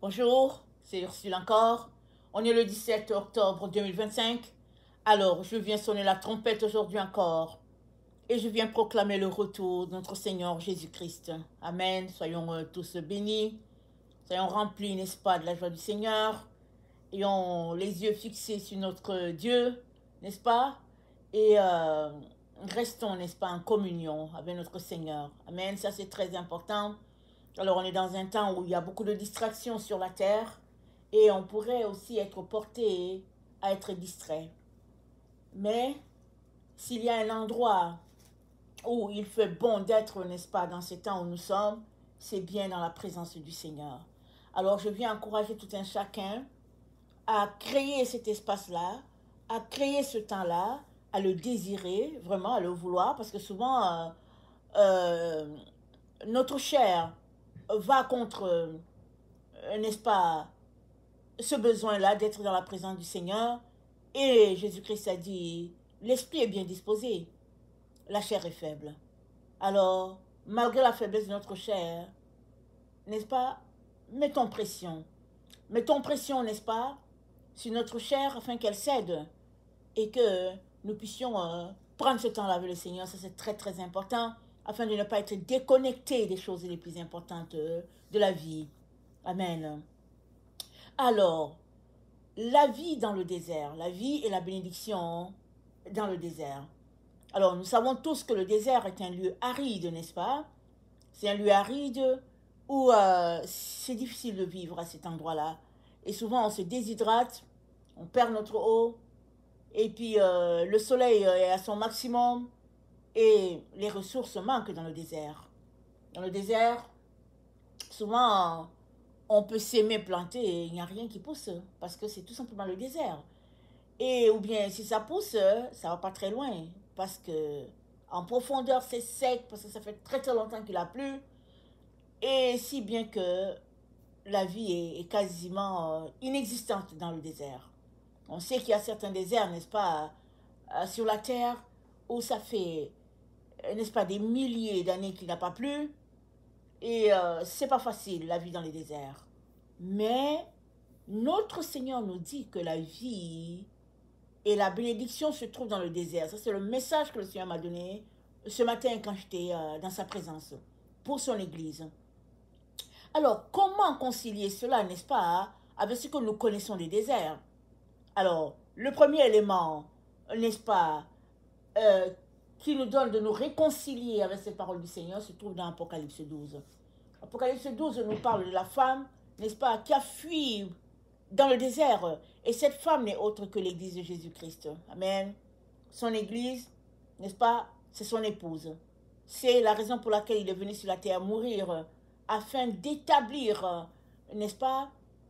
Bonjour, c'est Ursule encore. On est le 17 octobre 2025. Alors, je viens sonner la trompette aujourd'hui encore et je viens proclamer le retour de notre Seigneur Jésus-Christ. Amen. Soyons tous bénis. Soyons remplis, n'est-ce pas, de la joie du Seigneur. Ayons les yeux fixés sur notre Dieu, n'est-ce pas? Et restons, n'est-ce pas, en communion avec notre Seigneur. Amen. Ça, c'est très important. Alors, on est dans un temps où il y a beaucoup de distractions sur la terre et on pourrait aussi être porté à être distrait. Mais s'il y a un endroit où il fait bon d'être, n'est-ce pas, dans ces temps où nous sommes, c'est bien dans la présence du Seigneur. Alors, je viens encourager tout un chacun à créer cet espace-là, à créer ce temps-là, à le désirer, vraiment, à le vouloir, parce que souvent, euh, notre chair va contre, n'est-ce pas, ce besoin-là d'être dans la présence du Seigneur. Et Jésus-Christ a dit, l'esprit est bien disposé, la chair est faible. Alors, malgré la faiblesse de notre chair, n'est-ce pas, mettons pression. Mettons pression, n'est-ce pas, sur notre chair afin qu'elle cède et que nous puissions prendre ce temps-là avec le Seigneur. Ça, c'est très, très important afin de ne pas être déconnecté des choses les plus importantes de la vie. Amen. Alors, la vie dans le désert, la vie et la bénédiction dans le désert. Alors, nous savons tous que le désert est un lieu aride, n'est-ce pas? C'est un lieu aride où c'est difficile de vivre à cet endroit-là. Et souvent, on se déshydrate, on perd notre eau, et puis le soleil est à son maximum, et les ressources manquent dans le désert. Dans le désert, souvent, on peut s'aimer planter et il n'y a rien qui pousse, parce que c'est tout simplement le désert. Et ou bien si ça pousse, ça va pas très loin parce que en profondeur c'est sec parce que ça fait très très longtemps qu'il a plu et si bien que la vie est quasiment inexistante dans le désert. On sait qu'il y a certains déserts, n'est-ce pas, sur la terre où ça fait, n'est-ce pas, des milliers d'années qu'il n'a pas plu et c'est pas facile la vie dans les déserts. Mais notre Seigneur nous dit que la vie et la bénédiction se trouve dans le désert. Ça, c'est le message que le Seigneur m'a donné ce matin quand j'étais dans sa présence pour son Église. Alors, comment concilier cela, n'est-ce pas, avec ce que nous connaissons des déserts? Alors, le premier élément, n'est-ce pas, euh, qui nous donne de nous réconcilier avec cette parole du Seigneur se trouve dans Apocalypse 12. Apocalypse 12 nous parle de la femme, n'est-ce pas, qui a fui dans le désert. Et cette femme n'est autre que l'église de Jésus-Christ. Amen. Son église, n'est-ce pas, c'est son épouse. C'est la raison pour laquelle il est venu sur la terre mourir, afin d'établir, n'est-ce pas,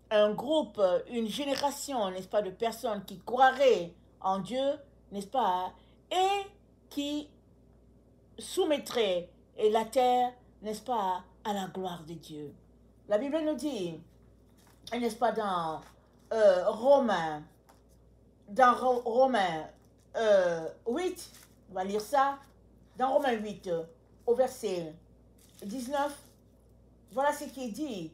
un groupe, une génération, n'est-ce pas, de personnes qui croiraient en Dieu, n'est-ce pas, et qui soumettraient la terre, n'est-ce pas, à la gloire de Dieu. La Bible nous dit, n'est-ce pas, Romains, Romains 8, on va lire ça, dans Romains 8, au verset 19, voilà ce qui est dit.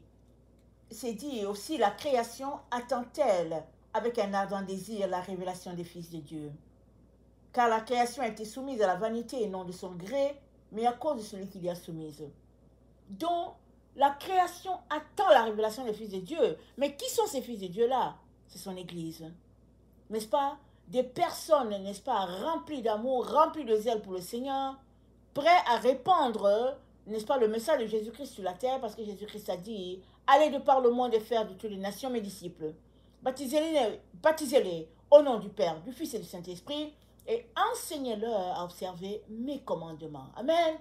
C'est dit aussi, la création attend-elle avec un ardent désir la révélation des fils de Dieu. Car la création a été soumise à la vanité et non de son gré, mais à cause de celui qui l'y a soumise. Donc, la création attend la révélation des fils de Dieu. Mais qui sont ces fils de Dieu-là? C'est son Église. N'est-ce pas? Des personnes, n'est-ce pas, remplies d'amour, remplies de zèle pour le Seigneur, prêts à répandre, n'est-ce pas, le message de Jésus-Christ sur la terre, parce que Jésus-Christ a dit, allez de par le monde et faire de toutes les nations mes disciples. Baptisez-les au nom du Père, du Fils et du Saint-Esprit, et enseignez-leur à observer mes commandements. Amen.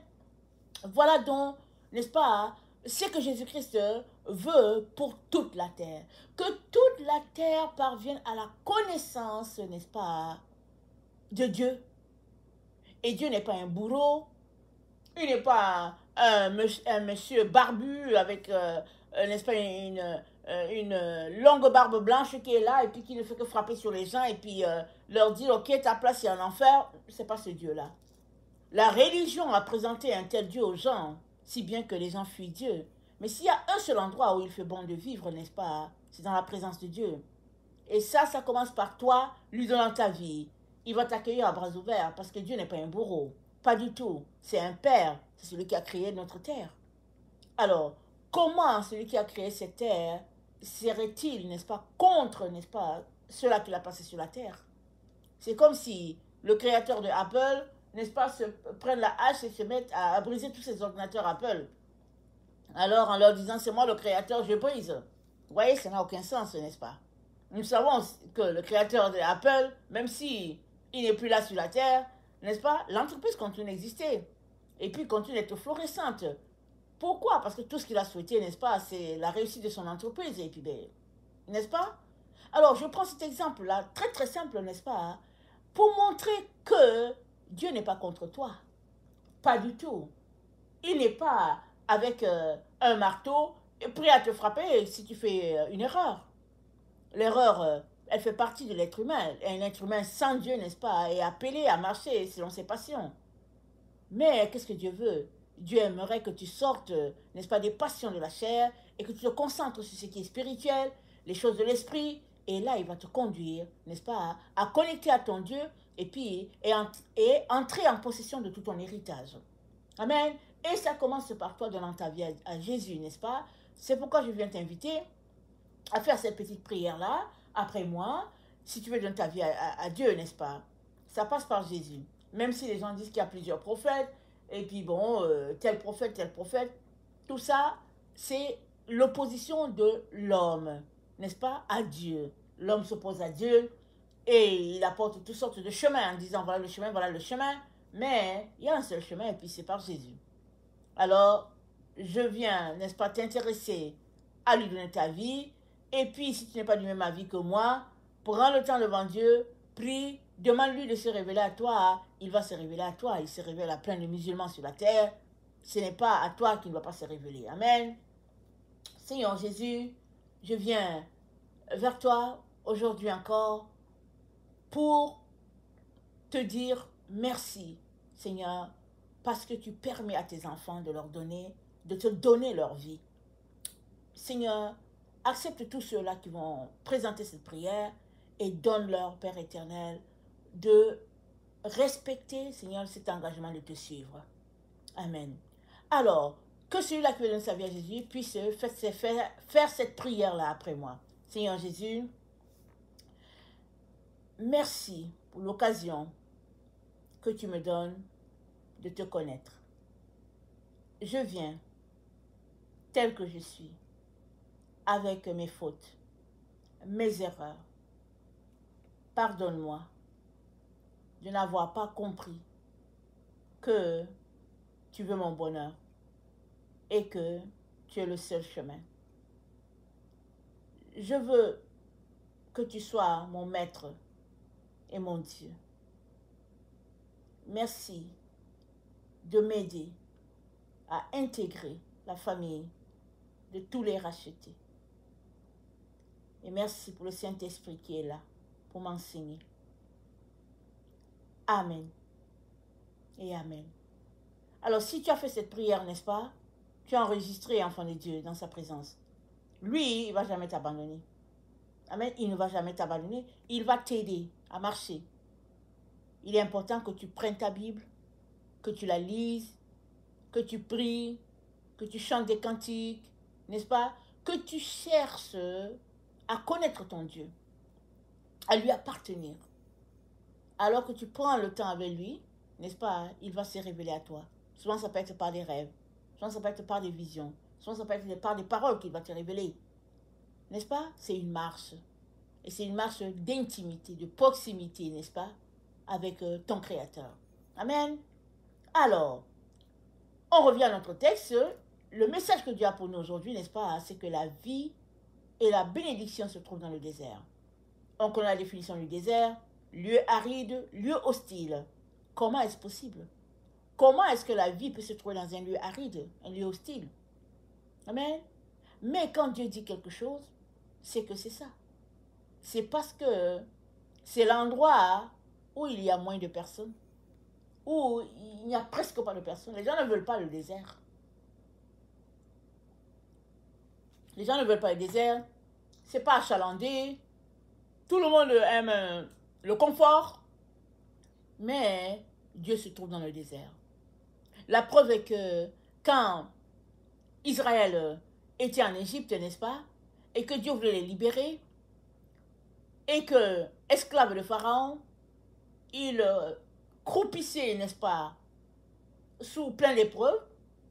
Voilà donc, n'est-ce pas, ce que Jésus-Christ veut pour toute la terre. Que toute la terre parvienne à la connaissance, n'est-ce pas, de Dieu. Et Dieu n'est pas un bourreau, il n'est pas un monsieur barbu avec, n'est-ce pas, une longue barbe blanche qui est là et puis qui ne fait que frapper sur les gens et puis leur dire, ok, ta place est en enfer. C'est pas ce Dieu-là. La religion a présenté un tel Dieu aux gens, si bien que les gens fuient Dieu. Mais s'il y a un seul endroit où il fait bon de vivre, n'est-ce pas, c'est dans la présence de Dieu. Et ça commence par toi, lui donnant ta vie. Il va t'accueillir à bras ouverts parce que Dieu n'est pas un bourreau. Pas du tout. C'est un père. C'est celui qui a créé notre terre. Alors, comment celui qui a créé cette terre serait-il, n'est-ce pas, contre, n'est-ce pas, ceux-là qu'il a passé sur la terre? C'est comme si le créateur de Apple, n'est-ce pas, se prenne la hache et se mette à briser tous ces ordinateurs Apple. Alors, en leur disant, c'est moi le créateur, je brise. Vous voyez, ça n'a aucun sens, n'est-ce pas? Nous savons que le créateur de Apple, même si il n'est plus là sur la terre, n'est-ce pas, l'entreprise continue d'exister. Et puis continue d'être florissante. Pourquoi? Parce que tout ce qu'il a souhaité, n'est-ce pas, c'est la réussite de son entreprise. Et puis, ben, n'est-ce pas? Alors, je prends cet exemple-là, très très simple, n'est-ce pas, pour montrer que Dieu n'est pas contre toi. Pas du tout. Il n'est pas avec un marteau prêt à te frapper si tu fais une erreur. L'erreur, elle fait partie de l'être humain. Un être humain sans Dieu, n'est-ce pas, est appelé à marcher selon ses passions. Mais qu'est-ce que Dieu veut? Dieu aimerait que tu sortes, n'est-ce pas, des passions de la chair et que tu te concentres sur ce qui est spirituel, les choses de l'esprit. Et là, il va te conduire, n'est-ce pas, à connecter à ton Dieu et puis entrer en possession de tout ton héritage. Amen. Et ça commence par toi donnant ta vie à Jésus, n'est-ce pas? C'est pourquoi je viens t'inviter à faire cette petite prière-là, après moi, si tu veux donner ta vie à Dieu, n'est-ce pas? Ça passe par Jésus. Même si les gens disent qu'il y a plusieurs prophètes, et puis bon, tel prophète, tout ça, c'est l'opposition de l'homme, n'est-ce pas, à Dieu. L'homme s'oppose à Dieu, et il apporte toutes sortes de chemins en disant voilà le chemin, mais il y a un seul chemin, et puis c'est par Jésus. Alors, je viens, n'est-ce pas, t'intéresser à lui donner ta vie. Et puis, si tu n'es pas du même avis que moi, prends le temps devant Dieu, prie, demande-lui de se révéler à toi. Il va se révéler à toi. Il se révèle à plein de musulmans sur la terre. Ce n'est pas à toi qu'il ne va pas se révéler. Amen. Seigneur Jésus, je viens vers toi aujourd'hui encore pour te dire merci, Seigneur, parce que tu permets à tes enfants de te donner leur vie. Seigneur, accepte tous ceux-là qui vont présenter cette prière et donne-leur, Père éternel, de respecter, Seigneur, cet engagement de te suivre. Amen. Alors, que celui-là qui veut donner sa vie à Jésus puisse faire cette prière-là après moi. Seigneur Jésus, merci pour l'occasion que tu me donnes de te connaître. Je viens tel que je suis, avec mes fautes, mes erreurs. Pardonne-moi de n'avoir pas compris que tu veux mon bonheur et que tu es le seul chemin. Je veux que tu sois mon maître et mon Dieu. Merci de m'aider à intégrer la famille de tous les rachetés. Et merci pour le Saint-Esprit qui est là pour m'enseigner. Amen. Et Amen. Alors, si tu as fait cette prière, n'est-ce pas? Tu as enregistré, enfant de Dieu, dans sa présence. Lui, il ne va jamais t'abandonner. Amen. Il ne va jamais t'abandonner. Il va t'aider à marcher. Il est important que tu prennes ta Bible, que tu la lises, que tu pries, que tu chantes des cantiques, n'est-ce pas? Que tu cherches à connaître ton Dieu, à lui appartenir. Alors que tu prends le temps avec lui, n'est-ce pas? Il va se révéler à toi. Souvent, ça peut être par des rêves. Souvent, ça peut être par des visions. Souvent, ça peut être par des paroles qu'il va te révéler. N'est-ce pas? C'est une marche. Et c'est une marche d'intimité, de proximité, n'est-ce pas? Avec ton Créateur. Amen. Alors, on revient à notre texte. Le message que Dieu a pour nous aujourd'hui, n'est-ce pas? C'est que la vie et la bénédiction se trouvent dans le désert. On connaît la définition du désert. Lieu aride, lieu hostile. Comment est-ce possible? Comment est-ce que la vie peut se trouver dans un lieu aride, un lieu hostile? Amen. Mais quand Dieu dit quelque chose, c'est que c'est ça. C'est parce que c'est l'endroit où il y a moins de personnes, où il n'y a presque pas de personnes. Les gens ne veulent pas le désert. Les gens ne veulent pas le désert. C'est pas achalandé. Tout le monde aime le confort. Mais Dieu se trouve dans le désert. La preuve est que quand Israël était en Égypte, n'est-ce pas, et que Dieu voulait les libérer, et que, esclaves de Pharaon, ils croupissaient, n'est-ce pas, sous plein d'épreuves,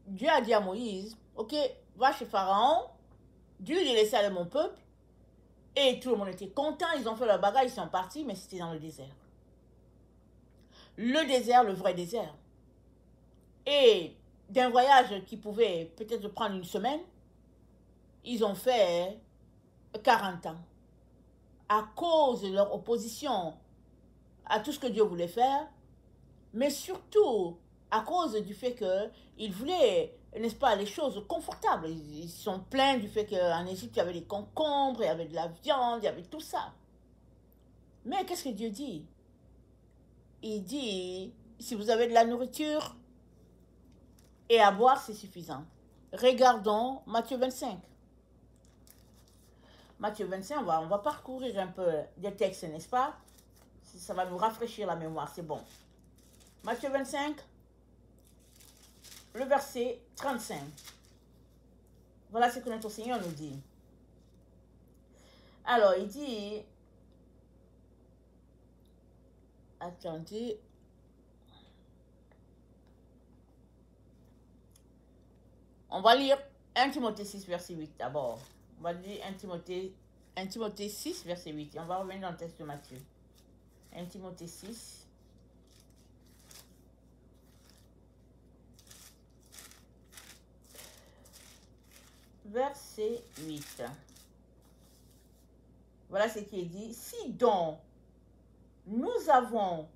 Dieu a dit à Moïse, ok, va chez Pharaon, Dieu lui a laissé aller mon peuple, et tout le monde était content, ils ont fait leur bagage, ils sont partis, mais c'était dans le désert. Le désert, le vrai désert. Et d'un voyage qui pouvait peut-être prendre une semaine, ils ont fait 40 ans. À cause de leur opposition à tout ce que Dieu voulait faire, mais surtout à cause du fait qu'ils voulaient, n'est-ce pas, les choses confortables. Ils sont pleins du fait qu'en Égypte, il y avait des concombres, il y avait de la viande, il y avait tout ça. Mais qu'est-ce que Dieu dit? Il dit, si vous avez de la nourriture et à boire, c'est suffisant. Regardons Matthieu 25. Matthieu 25, on va parcourir un peu des textes, n'est-ce pas? Ça va nous rafraîchir la mémoire, c'est bon. Matthieu 25, le verset 35. Voilà ce que notre Seigneur nous dit. Alors, il dit... Attendez. On va lire 1 Timothée 6, verset 8 d'abord. On va lire 1 Timothée 6, verset 8. Et on va revenir dans le texte de Matthieu. 1 Timothée 6. Verset 8. Voilà ce qui est dit. Si donc nous avons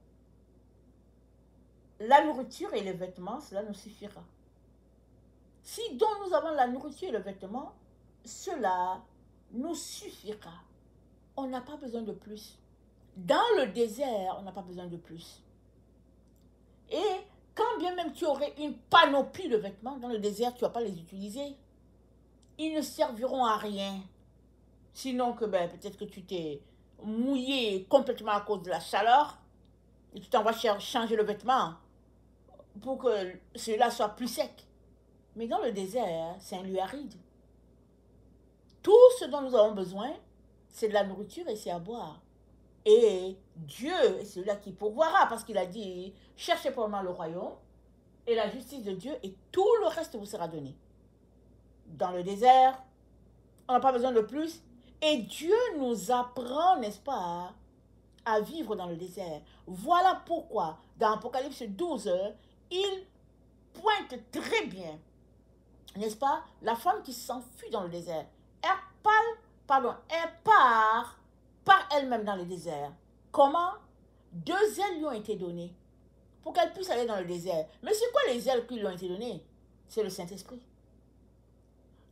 la nourriture et les vêtements, cela nous suffira. Si donc nous avons la nourriture et le vêtement, cela nous suffira. On n'a pas besoin de plus. Dans le désert, on n'a pas besoin de plus. Et quand bien même tu aurais une panoplie de vêtements, dans le désert, tu ne vas pas les utiliser. Ils ne serviront à rien. Sinon que peut-être que tu t'es mouillé complètement à cause de la chaleur et tu t'en vas changer le vêtement pour que celui-là soit plus sec. Mais dans le désert, c'est un lieu aride. Tout ce dont nous avons besoin, c'est de la nourriture et c'est à boire. Et Dieu est celui-là qui pourvoira, parce qu'il a dit, cherchez premièrement le royaume et la justice de Dieu et tout le reste vous sera donné. Dans le désert, on n'a pas besoin de plus. Et Dieu nous apprend, n'est-ce pas, à vivre dans le désert. Voilà pourquoi, dans Apocalypse 12, il pointe très bien, n'est-ce pas, la femme qui s'enfuit dans le désert. Elle part par elle-même dans le désert. Comment? 2 ailes lui ont été données pour qu'elle puisse aller dans le désert. Mais c'est quoi les ailes qui lui ont été données? C'est le Saint-Esprit.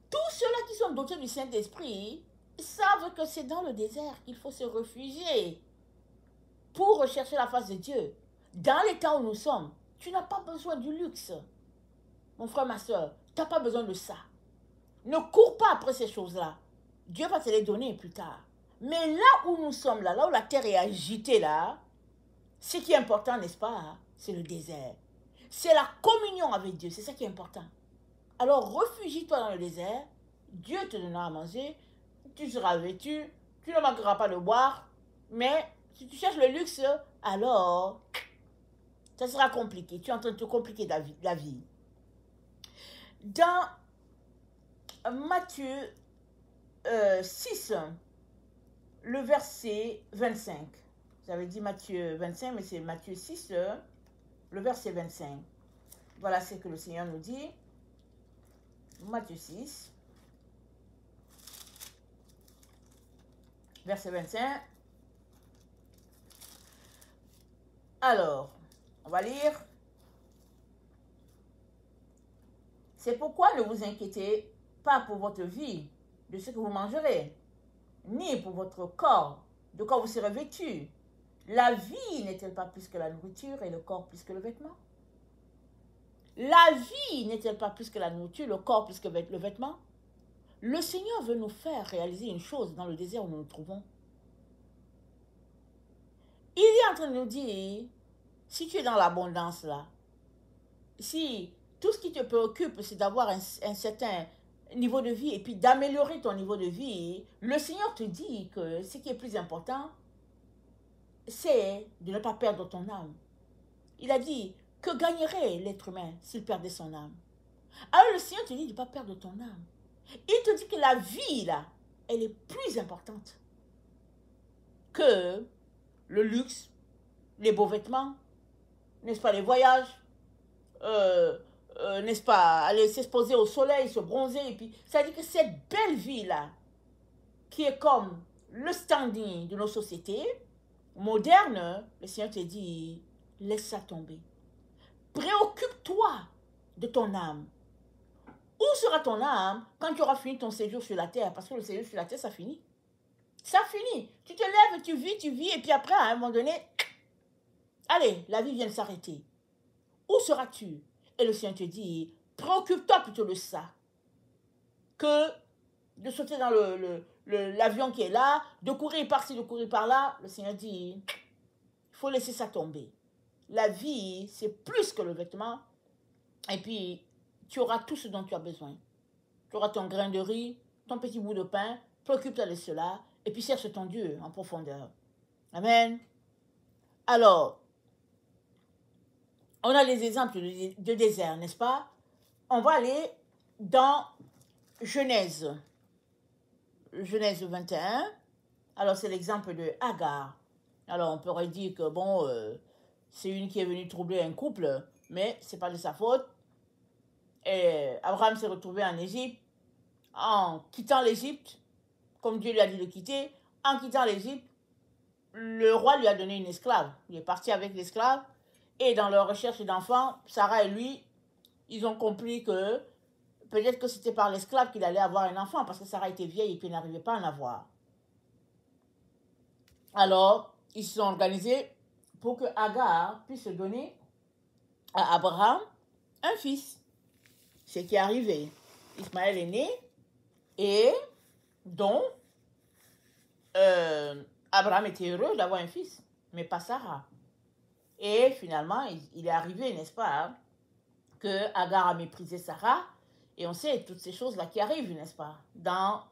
Tous ceux-là qui sont dotés du Saint-Esprit savent que c'est dans le désert qu'il faut se réfugier pour rechercher la face de Dieu. Dans les temps où nous sommes, tu n'as pas besoin du luxe. Mon frère, ma soeur, tu n'as pas besoin de ça. Ne cours pas après ces choses-là. Dieu va te les donner plus tard. Mais là où nous sommes, là où la terre est agitée, là, ce qui est important, n'est-ce pas, c'est le désert. C'est la communion avec Dieu, c'est ça qui est important. Alors, réfugie-toi dans le désert, Dieu te donnera à manger, tu seras vêtu, tu ne manqueras pas de boire, mais si tu cherches le luxe, alors, ça sera compliqué. Tu es en train de te compliquer la vie. Dans Matthieu 6, le verset 25. J'avais dit Matthieu 25, mais c'est Matthieu 6, le verset 25. Voilà ce que le Seigneur nous dit. Matthieu 6, verset 25. Alors, on va lire. C'est pourquoi ne vous inquiétez pas pour votre vie, de ce que vous mangerez, ni pour votre corps, de quoi vous serez vêtu. La vie n'est-elle pas plus que la nourriture et le corps plus que le vêtement? La vie n'est-elle pas plus que la nourriture, le corps plus que le vêtement? le Seigneur veut nous faire réaliser une chose dans le désert où nous nous trouvons. Il est en train de nous dire, si tu es dans l'abondance là, si tout ce qui te préoccupe, c'est d'avoir un certain niveau de vie et puis d'améliorer ton niveau de vie, le Seigneur te dit que ce qui est plus important, c'est de ne pas perdre ton âme. Il a dit, que gagnerait l'être humain s'il perdait son âme? Alors le Seigneur te dit de ne pas perdre ton âme. Il te dit que la vie, là, elle est plus importante que le luxe, les beaux vêtements, n'est-ce pas, les voyages, n'est-ce pas, aller s'exposer au soleil, se bronzer, et puis, ça dit que cette belle vie-là, qui est comme le standing de nos sociétés modernes, le Seigneur te dit, laisse ça tomber. Préoccupe-toi de ton âme. Où sera ton âme quand tu auras fini ton séjour sur la terre? Parce que le séjour sur la terre, ça finit. Ça finit. Tu te lèves, tu vis, et puis après, à un moment donné, allez, la vie vient de s'arrêter. Où seras-tu? Et le Seigneur te dit, préoccupe-toi plutôt de ça, que de sauter dans l'avion qui est là, de courir par-ci, de courir par-là. Le Seigneur dit, il faut laisser ça tomber. La vie, c'est plus que le vêtement. Et puis, tu auras tout ce dont tu as besoin. Tu auras ton grain de riz, ton petit bout de pain, préoccupe-toi de cela, et puis cherche ton Dieu en profondeur. Amen. Alors, on a des exemples de désert, n'est-ce pas? On va aller dans Genèse. Genèse 21. Alors, c'est l'exemple de Agar. Alors, on pourrait dire que, bon, c'est une qui est venue troubler un couple, mais ce n'est pas de sa faute. Et Abraham s'est retrouvé en Égypte. En quittant l'Égypte, comme Dieu lui a dit de quitter, en quittant l'Égypte, le roi lui a donné une esclave. Il est parti avec l'esclave. Et dans leur recherche d'enfants, Sarah et lui, ils ont compris que peut-être que c'était par l'esclave qu'il allait avoir un enfant, parce que Sarah était vieille et puis n'arrivait pas à en avoir. Alors, ils se sont organisés pour que Agar puisse donner à Abraham un fils. Ce qui est arrivé. Ismaël est né et donc Abraham était heureux d'avoir un fils, mais pas Sarah. Et finalement, il est arrivé, n'est-ce pas, hein, que Agar a méprisé Sarah. Et on sait toutes ces choses-là qui arrivent, n'est-ce pas, dans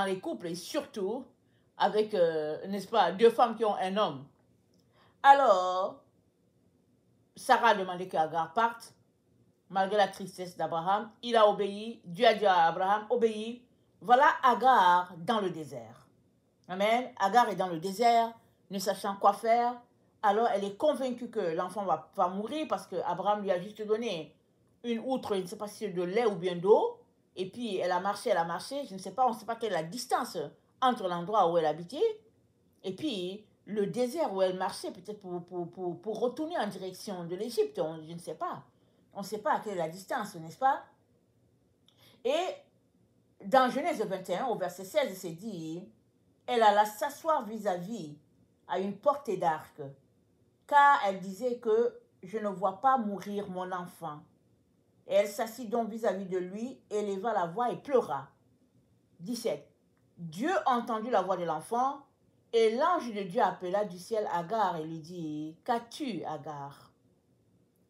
les couples, et surtout avec, n'est-ce pas, deux femmes qui ont un homme. Alors, Sarah a demandé qu'Agar parte, malgré la tristesse d'Abraham. Il a obéi, Dieu a dit à Abraham, obéis. Voilà Agar dans le désert. Amen. Agar est dans le désert, ne sachant quoi faire. Alors, elle est convaincue que l'enfant va mourir parce qu'Abraham lui a juste donné une outre, je ne sais pas si c'est de lait ou bien d'eau. Et puis, elle a marché, je ne sais pas, on ne sait pas quelle est la distance entre l'endroit où elle habitait et puis le désert où elle marchait, peut-être pour retourner en direction de l'Égypte, je ne sais pas. On ne sait pas quelle est la distance, n'est-ce pas? Et dans Genèse 21, au verset 16, c'est dit, elle alla s'asseoir vis-à-vis à une portée d'arc, car elle disait que je ne vois pas mourir mon enfant. Et elle s'assit donc vis-à-vis de lui, éleva la voix et pleura. 17. Dieu entendit la voix de l'enfant, et l'ange de Dieu appela du ciel Agar et lui dit, qu'as-tu, Agar?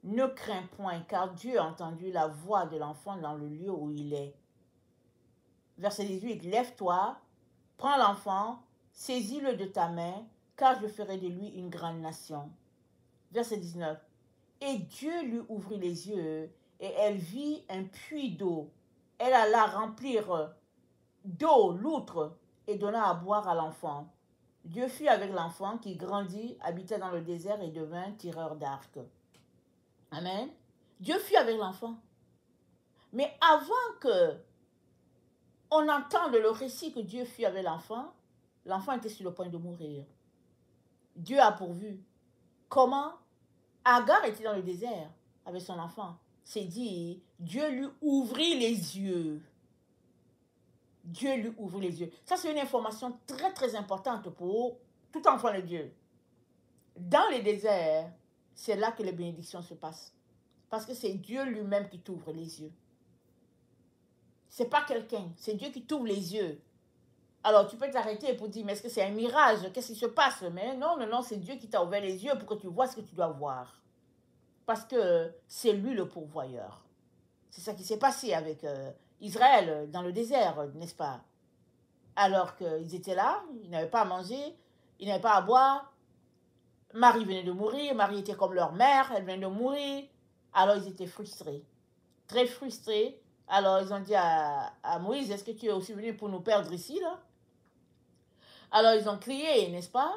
Ne crains point, car Dieu a entendu la voix de l'enfant dans le lieu où il est. Verset 18. Lève-toi, prends l'enfant, saisis-le de ta main, car je ferai de lui une grande nation. Verset 19. Et Dieu lui ouvrit les yeux, et elle vit un puits d'eau. Elle alla remplir d'eau l'outre et donna à boire à l'enfant. Dieu fut avec l'enfant qui grandit, habitait dans le désert et devint tireur d'arc. Amen. Dieu fut avec l'enfant. Mais avant que on entende le récit que Dieu fut avec l'enfant, l'enfant était sur le point de mourir. Dieu a pourvu. Comment? Agar était dans le désert avec son enfant. C'est dit, Dieu lui ouvrit les yeux. Dieu lui ouvrit les yeux. Ça, c'est une information très, très importante pour tout enfant de Dieu. Dans les déserts, c'est là que les bénédictions se passent. Parce que c'est Dieu lui-même qui t'ouvre les yeux. c'est pas quelqu'un, c'est Dieu qui t'ouvre les yeux. Alors, tu peux t'arrêter pour dire, mais est-ce que c'est un mirage? Qu'est-ce qui se passe? Mais non, non, non, c'est Dieu qui t'a ouvert les yeux pour que tu vois ce que tu dois voir. Parce que c'est lui le pourvoyeur. C'est ça qui s'est passé avec Israël dans le désert, n'est-ce pas? Alors qu'ils étaient là, ils n'avaient pas à manger, ils n'avaient pas à boire. Marie venait de mourir, Marie était comme leur mère, elle venait de mourir. Alors ils étaient frustrés, très frustrés. Alors ils ont dit à Moïse, est-ce que tu es aussi venu pour nous perdre ici, là? Alors ils ont crié, n'est-ce pas?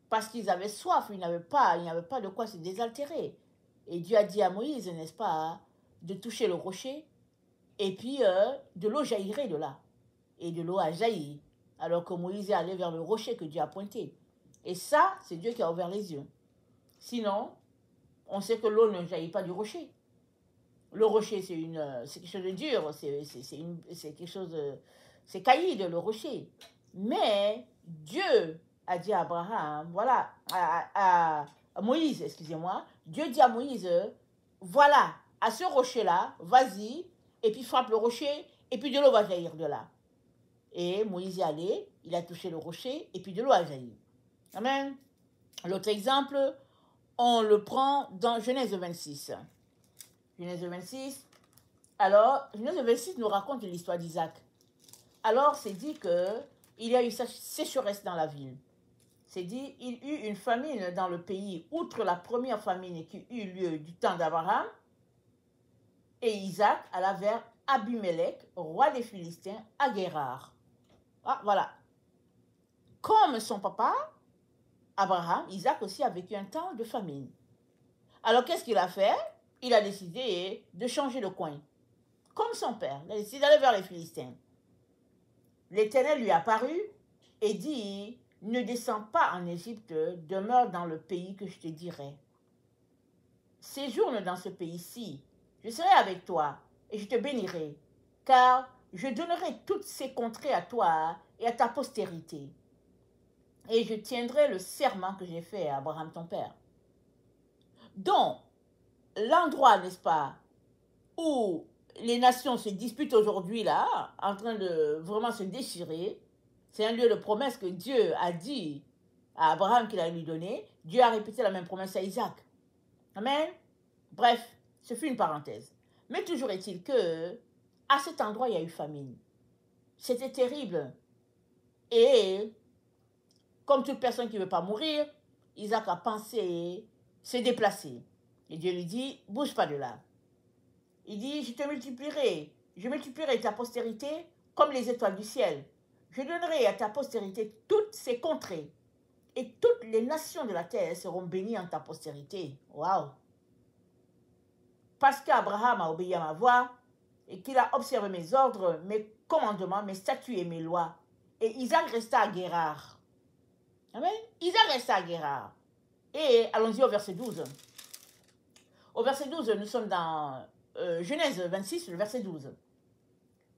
Parce qu'ils avaient soif, il n'y avait pas de quoi se désaltérer. Et Dieu a dit à Moïse, n'est-ce pas, de toucher le rocher, et puis de l'eau jaillirait de là. Et de l'eau a jailli, alors que Moïse est allé vers le rocher que Dieu a pointé. Et ça, c'est Dieu qui a ouvert les yeux. Sinon, on sait que l'eau ne jaillit pas du rocher. Le rocher, c'est quelque chose de dur, c'est quelque chose de... C'est caïd, le rocher. Mais Dieu a dit à Abraham, voilà, à Moïse, excusez-moi, Dieu dit à Moïse, voilà, à ce rocher-là, vas-y, et puis frappe le rocher, et puis de l'eau va jaillir de là. Et Moïse y est allé, il a touché le rocher, et puis de l'eau a jailli. Amen. L'autre exemple, on le prend dans Genèse 26. Genèse 26. Alors, Genèse 26 nous raconte l'histoire d'Isaac. Alors, c'est dit qu'il y a eu sécheresse dans la ville. C'est dit, il y eut une famine dans le pays, outre la première famine qui eut lieu du temps d'Abraham. Et Isaac alla vers Abimelech, roi des Philistins, à Guérar. Ah, voilà. Comme son papa, Abraham, Isaac aussi a vécu un temps de famine. Alors, qu'est-ce qu'il a fait? Il a décidé de changer de coin. Comme son père, il a décidé d'aller vers les Philistins. L'Éternel lui apparut et dit, ne descends pas en Égypte, demeure dans le pays que je te dirai. Séjourne dans ce pays-ci, je serai avec toi et je te bénirai, car je donnerai toutes ces contrées à toi et à ta postérité. Et je tiendrai le serment que j'ai fait à Abraham ton père. Donc, l'endroit, n'est-ce pas, où les nations se disputent aujourd'hui, là, en train de vraiment se déchirer, c'est un lieu de promesse que Dieu a dit à Abraham qu'il allait lui donner. Dieu a répété la même promesse à Isaac. Amen. Bref, ce fut une parenthèse. Mais toujours est-il que, à cet endroit, il y a eu famine. C'était terrible. Et, comme toute personne qui ne veut pas mourir, Isaac a pensé se déplacer. Et Dieu lui dit, bouge pas de là. Il dit, je multiplierai ta postérité comme les étoiles du ciel. Je donnerai à ta postérité toutes ces contrées, et toutes les nations de la terre seront bénies en ta postérité. Waouh! Parce qu'Abraham a obéi à ma voix, et qu'il a observé mes ordres, mes commandements, mes statuts et mes lois. Et Isaac resta à Guérar. Amen? Isaac resta à Guérar. Et allons-y au verset 12. Au verset 12, nous sommes dans Genèse 26, le verset 12.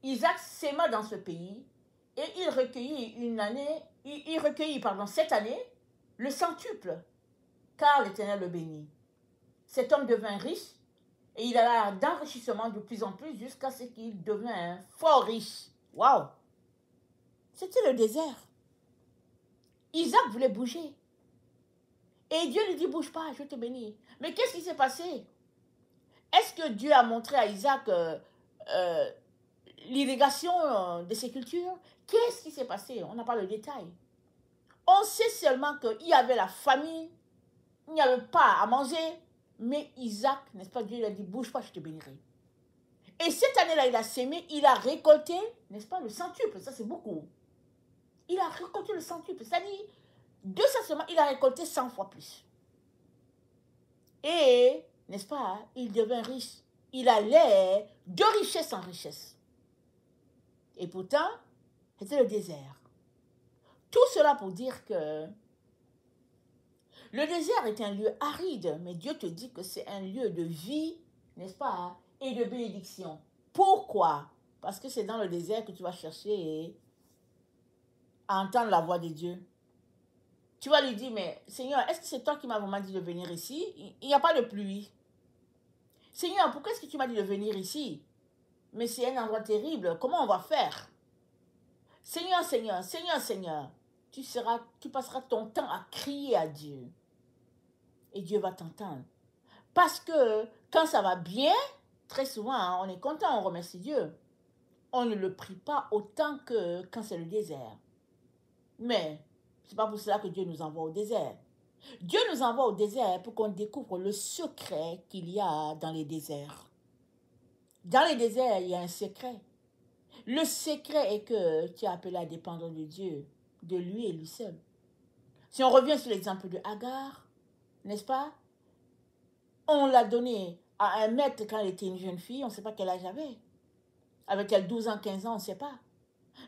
Isaac s'aima dans ce pays et il recueillit cette année le centuple, car l'Éternel le bénit. Cet homme devint riche et il alla d'enrichissement de plus en plus jusqu'à ce qu'il devint fort riche. Waouh! C'était le désert. Isaac voulait bouger. Et Dieu lui dit, bouge pas, je vais te bénir. Mais qu'est-ce qui s'est passé? Est-ce que Dieu a montré à Isaac l'irrigation de ses cultures? Qu'est-ce qui s'est passé? On n'a pas le détail. On sait seulement qu'il y avait la famine, il n'y avait pas à manger, mais Isaac, n'est-ce pas, Dieu lui a dit, bouge pas, je te bénirai. Et cette année-là, il a sémé, il a récolté, n'est-ce pas, le centuple, ça c'est beaucoup. Il a récolté le centuple, c'est-à-dire, de sa semence, il a récolté 100 fois plus. Et, n'est-ce pas, il devint riche. Il allait de richesse en richesse. Et pourtant, c'était le désert. Tout cela pour dire que le désert est un lieu aride, mais Dieu te dit que c'est un lieu de vie, n'est-ce pas, et de bénédiction. Pourquoi? Parce que c'est dans le désert que tu vas chercher à entendre la voix de Dieu. Tu vas lui dire, mais Seigneur, est-ce que c'est toi qui m'as vraiment dit de venir ici? Il n'y a pas de pluie. Seigneur, pourquoi est-ce que tu m'as dit de venir ici? mais c'est un endroit terrible, comment on va faire? Seigneur, Seigneur, Seigneur, Seigneur, tu passeras ton temps à crier à Dieu. Et Dieu va t'entendre. Parce que quand ça va bien, très souvent, hein, on est content, on remercie Dieu. On ne le prie pas autant que quand c'est le désert. Mais ce n'est pas pour cela que Dieu nous envoie au désert. Dieu nous envoie au désert pour qu'on découvre le secret qu'il y a dans les déserts. Dans les déserts, il y a un secret. Le secret est que tu es appelé à dépendre de Dieu, de lui et lui seul. Si on revient sur l'exemple de Agar, n'est-ce pas? On l'a donné à un maître quand elle était une jeune fille, on ne sait pas quel âge elle avait. Avait-elle 12 ans, 15 ans, on ne sait pas.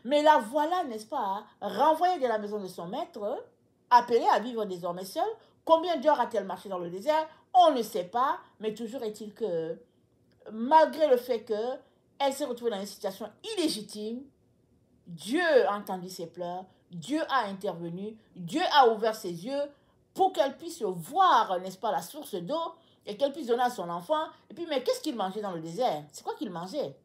Mais la voilà, n'est-ce pas, renvoyée de la maison de son maître, appelée à vivre désormais seule. Combien d'heures a-t-elle marché dans le désert? On ne sait pas, mais toujours est-il que, malgré le fait qu'elle s'est retrouvée dans une situation illégitime, Dieu a entendu ses pleurs, Dieu a intervenu, Dieu a ouvert ses yeux pour qu'elle puisse voir, n'est-ce pas, la source d'eau et qu'elle puisse donner à son enfant. Et puis, mais qu'est-ce qu'il mangeait dans le désert? C'est quoi qu'il mangeait?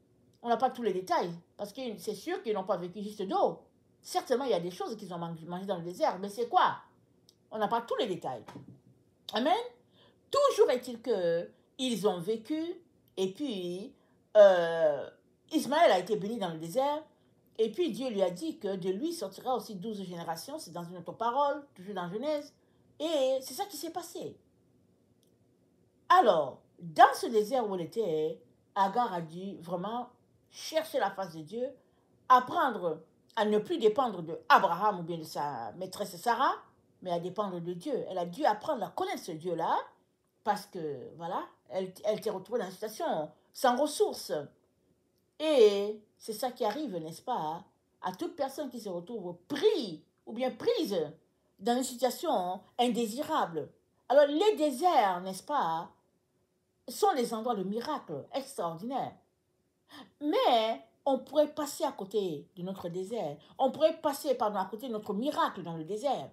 On n'a pas tous les détails, parce que c'est sûr qu'ils n'ont pas vécu juste d'eau. Certainement, il y a des choses qu'ils ont mangé dans le désert, mais c'est quoi? On n'a pas tous les détails. Amen. Toujours est-il qu'ils ont vécu, et puis Ismaël a été béni dans le désert, et puis Dieu lui a dit que de lui sortira aussi 12 générations, c'est dans une autre parole, toujours dans Genèse, et c'est ça qui s'est passé. Alors, dans ce désert où elle était, Agar a dû vraiment chercher la face de Dieu, apprendre à ne plus dépendre d'Abraham ou bien de sa maîtresse Sarah, mais à dépendre de Dieu. Elle a dû apprendre à connaître ce Dieu-là, parce que, voilà, elle s'est retrouvée dans une situation sans ressources. Et c'est ça qui arrive, n'est-ce pas, à toute personne qui se retrouve prise ou bien prise dans une situation indésirable. Alors, les déserts, n'est-ce pas, sont des endroits de miracles extraordinaires. Mais on pourrait passer à côté de notre désert. On pourrait passer, pardon, à côté de notre miracle dans le désert.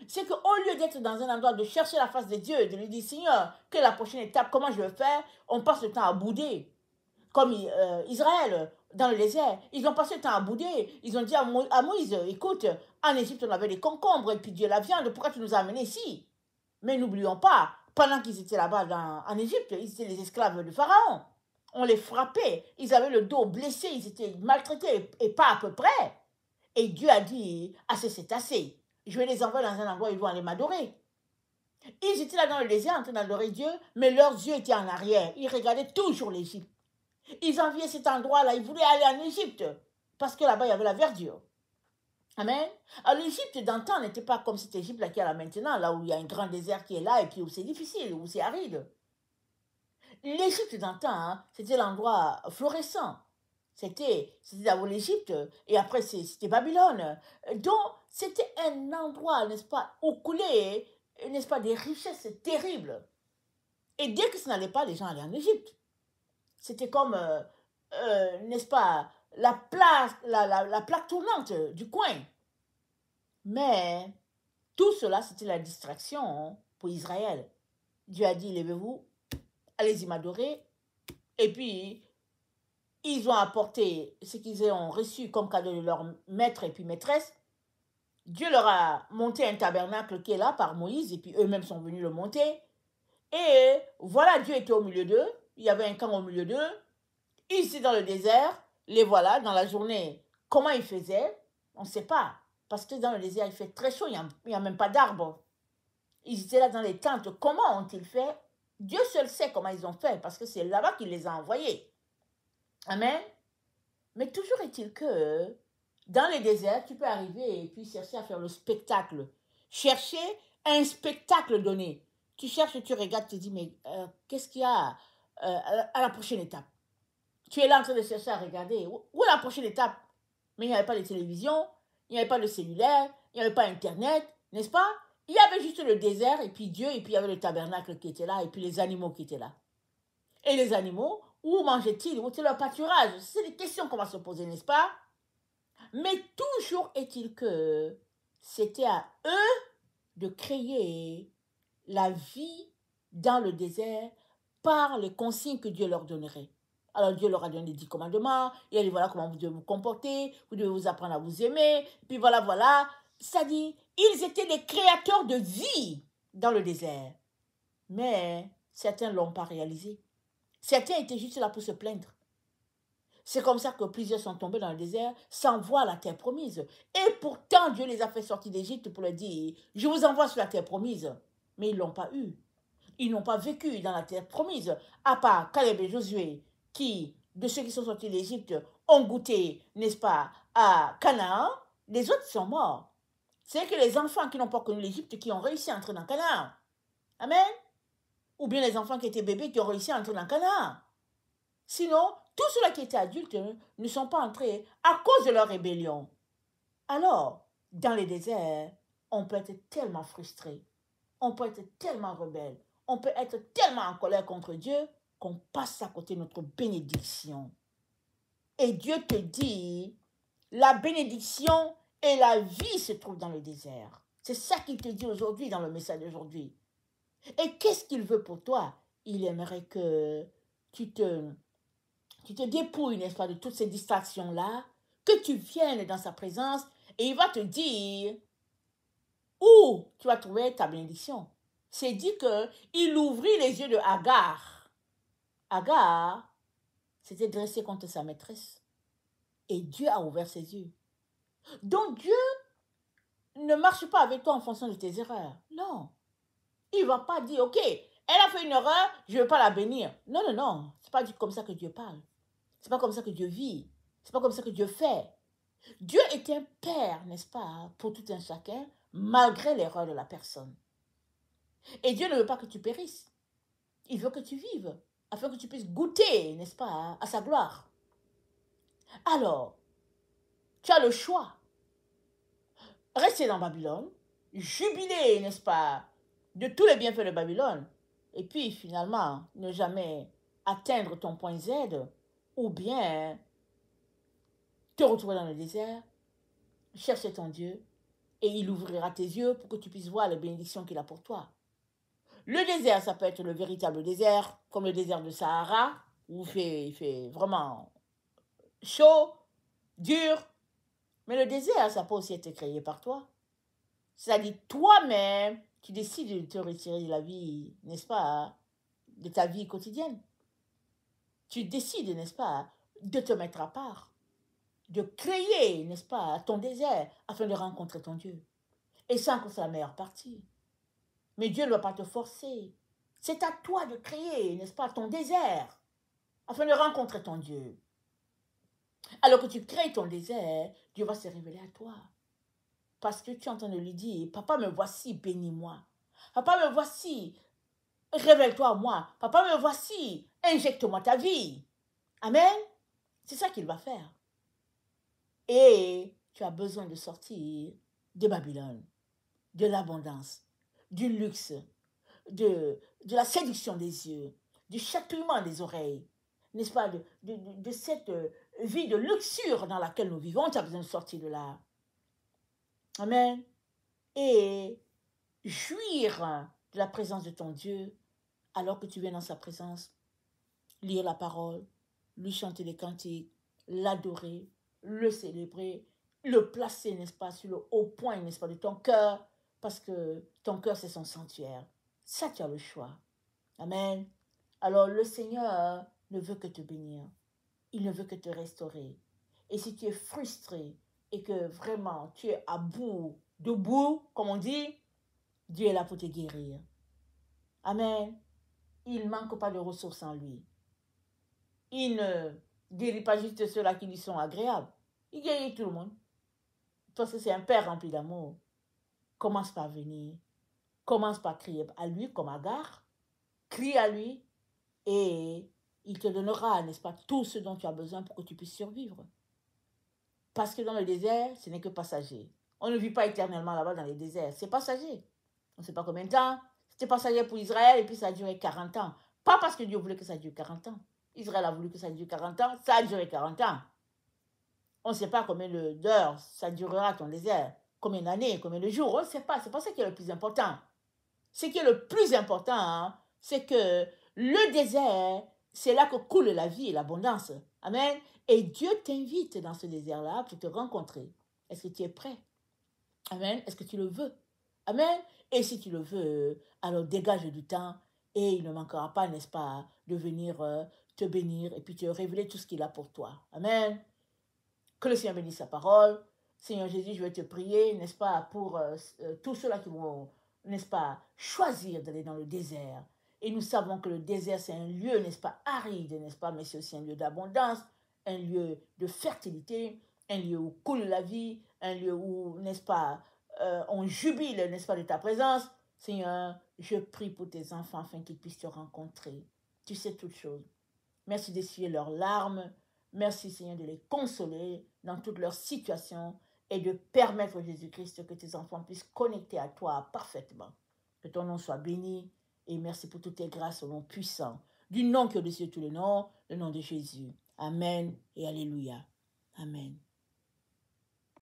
C'est qu'au lieu d'être dans un endroit de chercher la face de Dieu, de lui dire, Seigneur, quelle est la prochaine étape, comment je vais faire, on passe le temps à bouder. Comme Israël, dans le désert, ils ont passé le temps à bouder. Ils ont dit à Moïse, écoute, en Égypte, on avait des concombres et puis Dieu la viande, pourquoi tu nous as amenés ici? Mais n'oublions pas, pendant qu'ils étaient là-bas en Égypte, ils étaient les esclaves de Pharaon. On les frappait, ils avaient le dos blessé, ils étaient maltraités et pas à peu près. Et Dieu a dit, assez c'est assez. Je vais les envoyer dans un endroit où ils vont aller m'adorer. Ils étaient là dans le désert en train d'adorer Dieu, mais leurs yeux étaient en arrière. Ils regardaient toujours l'Égypte. Ils enviaient cet endroit-là, ils voulaient aller en Égypte, parce que là-bas, il y avait la verdure. Amen. Alors l'Égypte d'antan n'était pas comme cette Égypte-là qu'il y a là maintenant, là où il y a un grand désert qui est là, et puis où c'est difficile, où c'est aride. L'Égypte d'antan, hein, c'était l'endroit florissant. C'était d'abord l'Égypte, et après c'était Babylone. Donc, c'était un endroit, n'est-ce pas, où coulaient, n'est-ce pas, des richesses terribles. Et dès que ça n'allait pas, les gens allaient en Égypte. C'était comme, n'est-ce pas, la plaque tournante du coin. Mais tout cela, c'était la distraction pour Israël. Dieu a dit, levez-vous, allez-y m'adorer. Et puis, ils ont apporté ce qu'ils ont reçu comme cadeau de leur maître et puis maîtresse. Dieu leur a monté un tabernacle qui est là par Moïse, et puis eux-mêmes sont venus le monter. Et voilà, Dieu était au milieu d'eux. Il y avait un camp au milieu d'eux. Ils étaient dans le désert. Les voilà, dans la journée. Comment ils faisaient? On ne sait pas. Parce que dans le désert, il fait très chaud. Il n'y a même pas d'arbres. Ils étaient là dans les tentes. Comment ont-ils fait? Dieu seul sait comment ils ont fait, parce que c'est là-bas qu'il les a envoyés. Amen. Mais toujours est-il que dans les déserts, tu peux arriver et puis chercher à faire le spectacle. Chercher un spectacle donné. Tu cherches, tu regardes, tu te dis, mais qu'est-ce qu'il y a à la prochaine étape? Tu es là en train de chercher à regarder. Où est la prochaine étape? Mais il n'y avait pas de télévision, il n'y avait pas de cellulaire, il n'y avait pas Internet, n'est-ce pas? Il y avait juste le désert, et puis Dieu, et puis il y avait le tabernacle qui était là, et puis les animaux qui étaient là. Et les animaux, où mangeaient-ils? Où était leur pâturage? C'est des questions qu'on va se poser, n'est-ce pas? Mais toujours est-il que c'était à eux de créer la vie dans le désert par les consignes que Dieu leur donnerait. Alors Dieu leur a donné les 10 commandements, et il a dit voilà comment vous devez vous comporter, vous devez vous apprendre à vous aimer, puis voilà, voilà. Ça dit, ils étaient des créateurs de vie dans le désert. Mais certains ne l'ont pas réalisé. Certains étaient juste là pour se plaindre. C'est comme ça que plusieurs sont tombés dans le désert sans voir la terre promise. Et pourtant, Dieu les a fait sortir d'Égypte pour leur dire, je vous envoie sur la terre promise. Mais ils ne l'ont pas eu. Ils n'ont pas vécu dans la terre promise, à part Caleb et Josué, qui, de ceux qui sont sortis d'Égypte, ont goûté, n'est-ce pas, à Canaan. Les autres sont morts. C'est que les enfants qui n'ont pas connu l'Égypte qui ont réussi à entrer dans Canaan. Amen. Ou bien les enfants qui étaient bébés qui ont réussi à entrer dans Canaan. Sinon, tous ceux-là qui étaient adultes ne sont pas entrés à cause de leur rébellion. Alors, dans les déserts, on peut être tellement frustré, on peut être tellement rebelle, on peut être tellement en colère contre Dieu qu'on passe à côté de notre bénédiction. Et Dieu te dit, la bénédiction et la vie se trouvent dans le désert. C'est ça qu'il te dit aujourd'hui dans le message d'aujourd'hui. Et qu'est-ce qu'il veut pour toi? Il aimerait que tu te dépouilles, n'est-ce pas, de toutes ces distractions-là, que tu viennes dans sa présence et il va te dire où tu vas trouver ta bénédiction. C'est dit qu'il ouvrit les yeux de Agar. Agar s'était dressé contre sa maîtresse et Dieu a ouvert ses yeux. Donc Dieu ne marche pas avec toi en fonction de tes erreurs. Non. Il ne va pas dire, ok, elle a fait une erreur, je ne veux pas la bénir. Non, non, non. Ce n'est pas comme ça que Dieu parle. Ce n'est pas comme ça que Dieu vit. Ce n'est pas comme ça que Dieu fait. Dieu est un père, n'est-ce pas, pour tout un chacun, malgré l'erreur de la personne. Et Dieu ne veut pas que tu périsses. Il veut que tu vives, afin que tu puisses goûter, n'est-ce pas, à sa gloire. Alors, tu as le choix. Rester dans Babylone, jubiler, n'est-ce pas, de tous les bienfaits de Babylone, et puis finalement, ne jamais atteindre ton point Z, ou bien te retrouver dans le désert, chercher ton Dieu, et il ouvrira tes yeux pour que tu puisses voir les bénédictions qu'il a pour toi. Le désert, ça peut être le véritable désert, comme le désert de Sahara, où il fait vraiment chaud, dur. Mais le désert, ça peut aussi être créé par toi. C'est-à-dire, toi-même, tu décides de te retirer de la vie, n'est-ce pas, de ta vie quotidienne. Tu décides, n'est-ce pas, de te mettre à part, de créer, n'est-ce pas, ton désert, afin de rencontrer ton Dieu. Et ça, c'est la meilleure partie. Mais Dieu ne va pas te forcer. C'est à toi de créer, n'est-ce pas, ton désert, afin de rencontrer ton Dieu. Alors que tu crées ton désert, Dieu va se révéler à toi. Parce que tu es en train de lui dire, papa, me voici, bénis-moi. Papa, me voici, révèle-toi à moi. Papa, me voici, injecte-moi ta vie. Amen. C'est ça qu'il va faire. Et tu as besoin de sortir de Babylone, de l'abondance, du luxe, de la séduction des yeux, du chatouillement des oreilles, n'est-ce pas, de cette vie de luxure dans laquelle nous vivons. Tu as besoin de sortir de là. Amen. Et jouir de la présence de ton Dieu alors que tu viens dans sa présence, lire la parole, lui chanter des cantiques, l'adorer, le célébrer, le placer, n'est-ce pas, sur le haut point, n'est-ce pas, de ton cœur, parce que ton cœur, c'est son sanctuaire. Ça, tu as le choix. Amen. Alors, le Seigneur ne veut que te bénir. Il ne veut que te restaurer. Et si tu es frustré et que vraiment tu es à bout, debout, comme on dit, Dieu est là pour te guérir. Amen. Il ne manque pas de ressources en lui. Il ne guérit pas juste ceux-là qui lui sont agréables. Il guérit tout le monde. Parce que c'est un Père rempli d'amour. Commence par venir. Commence par crier à lui comme Agar. Crie à lui et il te donnera, n'est-ce pas, tout ce dont tu as besoin pour que tu puisses survivre. Parce que dans le désert, ce n'est que passager. On ne vit pas éternellement là-bas dans les déserts. C'est passager. On ne sait pas combien de temps. C'était passager pour Israël et puis ça a duré 40 ans. Pas parce que Dieu voulait que ça dure 40 ans. Israël a voulu que ça dure 40 ans. Ça a duré 40 ans. On ne sait pas combien d'heures ça durera ton désert. Combien d'années, combien de jours. On ne sait pas. C'est pas ça qui est le plus important. Ce qui est le plus important, hein, c'est que le désert, c'est là que coule la vie et l'abondance. Amen. Et Dieu t'invite dans ce désert-là pour te rencontrer. Est-ce que tu es prêt? Amen. Est-ce que tu le veux? Amen. Et si tu le veux, alors dégage du temps et il ne manquera pas, n'est-ce pas, de venir te bénir et puis te révéler tout ce qu'il a pour toi. Amen. Que le Seigneur bénisse sa parole. Seigneur Jésus, je vais te prier, n'est-ce pas, pour tous ceux-là qui vont, n'est-ce pas, choisir d'aller dans le désert. Et nous savons que le désert, c'est un lieu, n'est-ce pas, aride, n'est-ce pas, mais c'est aussi un lieu d'abondance, un lieu de fertilité, un lieu où coule la vie, un lieu où, n'est-ce pas, on jubile, n'est-ce pas, de ta présence. Seigneur, je prie pour tes enfants afin qu'ils puissent te rencontrer. Tu sais toutes choses. Merci d'essuyer leurs larmes. Merci, Seigneur, de les consoler dans toutes leurs situations et de permettre, Jésus-Christ, que tes enfants puissent connecter à toi parfaitement. Que ton nom soit béni et merci pour toutes tes grâces au nom puissant. Du nom qui est au-dessus de tous les noms, le nom de Jésus. Amen et alléluia. Amen.